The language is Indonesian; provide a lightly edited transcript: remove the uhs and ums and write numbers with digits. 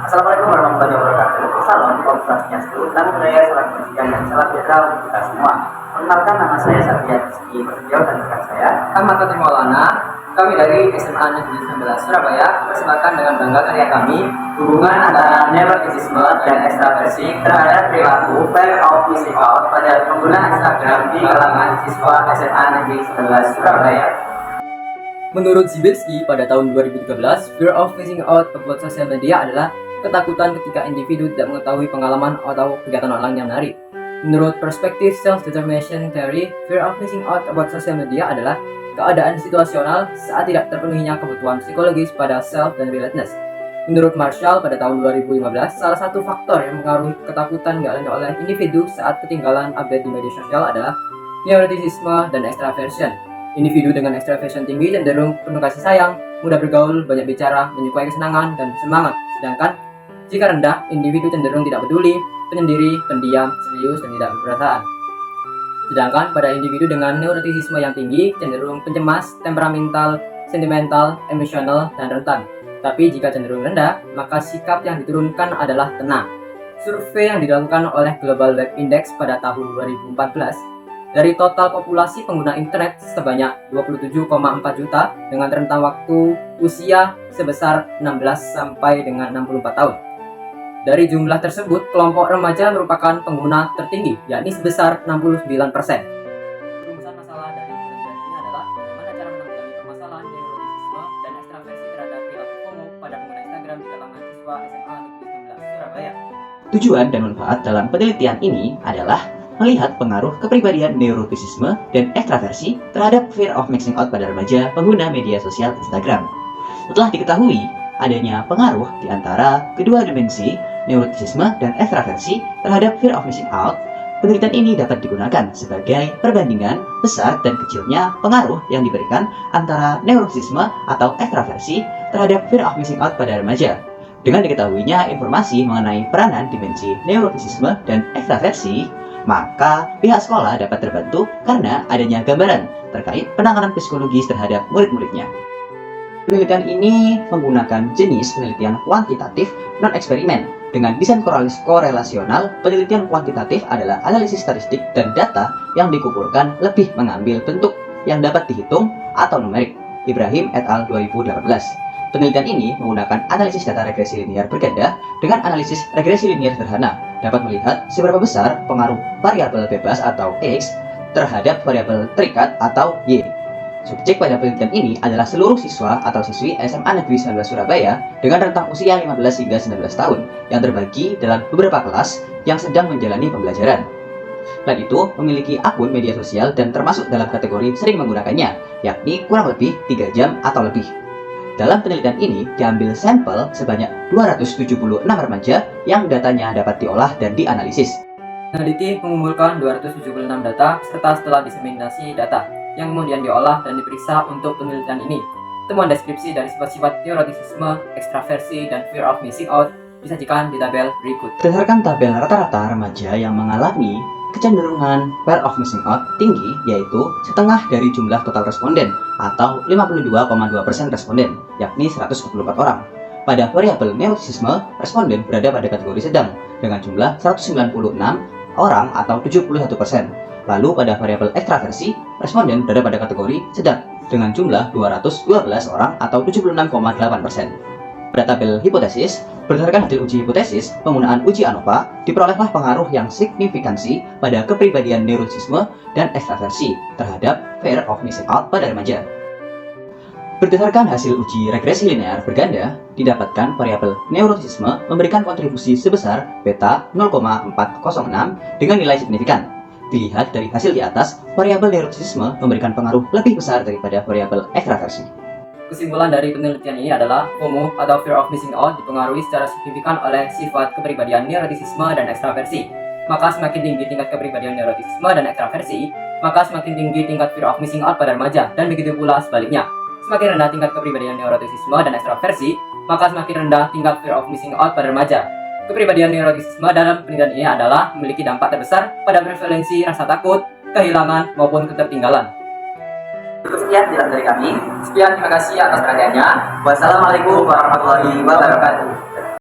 Assalamualaikum warahmatullahi wabarakatuh. Salam, Om Swastiastu, Namo Buddhaya, salam kebajikan dan salam sejahtera untuk kita semua. Perkenalkan, nama saya Satria Rizky Prasetyo dan rekan saya Ahmad Fatim Maulana. Kami dari SMA Negeri 19 Surabaya persembahkan dengan bangga karya kami hubungan antara neurotisisme dan ekstraversi terhadap perilaku fear of missing out pada pengguna Instagram di kalangan siswa SMA Negeri 19 Surabaya. Menurut Zibelski, pada tahun 2013, fear of missing out about social media adalah ketakutan ketika individu tidak mengetahui pengalaman atau kegiatan online yang menarik. Menurut perspektif self-determination theory, fear of missing out about social media adalah keadaan situasional saat tidak terpenuhinya kebutuhan psikologis pada self dan relatedness. Menurut Marshall, pada tahun 2015, salah satu faktor yang mengaruhi ketakutan nggak lain oleh individu saat ketinggalan update di media sosial adalah neuroticisme dan extraversion. Individu dengan extraversion tinggi cenderung penuh kasih sayang, mudah bergaul, banyak bicara, menyukai kesenangan, dan semangat. Sedangkan jika rendah, individu cenderung tidak peduli, penyendiri, pendiam, serius, dan tidak berperasaan. Sedangkan pada individu dengan neurotisisme yang tinggi cenderung pencemas, temperamental, sentimental, emosional, dan rentan. Tapi jika cenderung rendah, maka sikap yang diturunkan adalah tenang. Survei yang dilakukan oleh Global Web Index pada tahun 2014, dari total populasi pengguna internet sebanyak 27,4 juta dengan rentang waktu usia sebesar 16 sampai dengan 64 tahun. Dari jumlah tersebut, kelompok remaja merupakan pengguna tertinggi, yakni sebesar 69%. Rumusan masalah dari penelitian ini adalah bagaimana cara menanggulangi permasalahan neurotisisme dan ekstraversi terhadap perilaku FOMO pada pengguna Instagram di kalangan siswa SMA Negeri 19 Surabaya. Tujuan dan manfaat dalam penelitian ini adalah melihat pengaruh kepribadian neurotisisme dan ekstraversi terhadap fear of missing out pada remaja pengguna media sosial Instagram. Setelah diketahui adanya pengaruh di antara kedua dimensi neurotisisme dan ekstraversi terhadap fear of missing out, penelitian ini dapat digunakan sebagai perbandingan besar dan kecilnya pengaruh yang diberikan antara neurotisisme atau ekstraversi terhadap fear of missing out pada remaja. Dengan diketahuinya informasi mengenai peranan dimensi neurotisisme dan ekstraversi, maka pihak sekolah dapat terbantu karena adanya gambaran terkait penanganan psikologis terhadap murid-muridnya. Penelitian ini menggunakan jenis penelitian kuantitatif non-eksperimen. Dengan desain korelasional, penelitian kuantitatif adalah analisis statistik dan data yang dikumpulkan lebih mengambil bentuk yang dapat dihitung atau numerik. Ibrahim et al. 2018. Penelitian ini menggunakan analisis data regresi linear berganda dengan analisis regresi linear sederhana, dapat melihat seberapa besar pengaruh variabel bebas atau X terhadap variabel terikat atau Y. Subjek pada penelitian ini adalah seluruh siswa atau siswi SMA Negeri 19 Surabaya dengan rentang usia 15 hingga 19 tahun yang terbagi dalam beberapa kelas yang sedang menjalani pembelajaran. Selain itu, memiliki akun media sosial dan termasuk dalam kategori sering menggunakannya, yakni kurang lebih 3 jam atau lebih. Dalam penelitian ini diambil sampel sebanyak 276 remaja yang datanya dapat diolah dan dianalisis. Peneliti mengumpulkan 276 data serta setelah diseminasi data yang kemudian diolah dan diperiksa untuk penelitian ini. Temuan deskripsi dari sifat-sifat neurotisisme, ekstraversi, dan fear of missing out disajikan di tabel berikut. Berdasarkan tabel rata-rata remaja yang mengalami kecenderungan fear of missing out tinggi, yaitu setengah dari jumlah total responden atau 52,2% responden, yakni 124 orang. Pada variabel neurotisisme, responden berada pada kategori sedang dengan jumlah 196 orang atau 71%. Lalu pada variabel ekstraversi, responden berada pada kategori sedang dengan jumlah 212 orang atau 76,8%. Pada tabel hipotesis, berdasarkan hasil uji hipotesis, penggunaan uji ANOVA diperolehlah pengaruh yang signifikansi pada kepribadian neurotisisme dan ekstraversi terhadap fear of missing out pada remaja. Berdasarkan hasil uji regresi linear berganda, didapatkan variabel neurotisisme memberikan kontribusi sebesar beta 0,406 dengan nilai signifikan. Dilihat dari hasil di atas, variabel neurotisisme memberikan pengaruh lebih besar daripada variabel ekstraversi. Kesimpulan dari penelitian ini adalah FOMO atau fear of missing out dipengaruhi secara signifikan oleh sifat kepribadian neurotisisme dan ekstraversi. Maka semakin tinggi tingkat kepribadian neurotisisme dan ekstraversi, maka semakin tinggi tingkat fear of missing out pada remaja, dan begitu pula sebaliknya. Semakin rendah tingkat kepribadian neurotisisme dan ekstraversi, maka semakin rendah tingkat fear of missing out pada remaja. Kepribadian neurotisisme dalam penelitian ini adalah memiliki dampak terbesar pada prevalensi rasa takut, kehilangan, maupun ketertinggalan. Sekian dari kami. Sekian, terima kasih atas perhatiannya. Wassalamualaikum warahmatullahi wabarakatuh.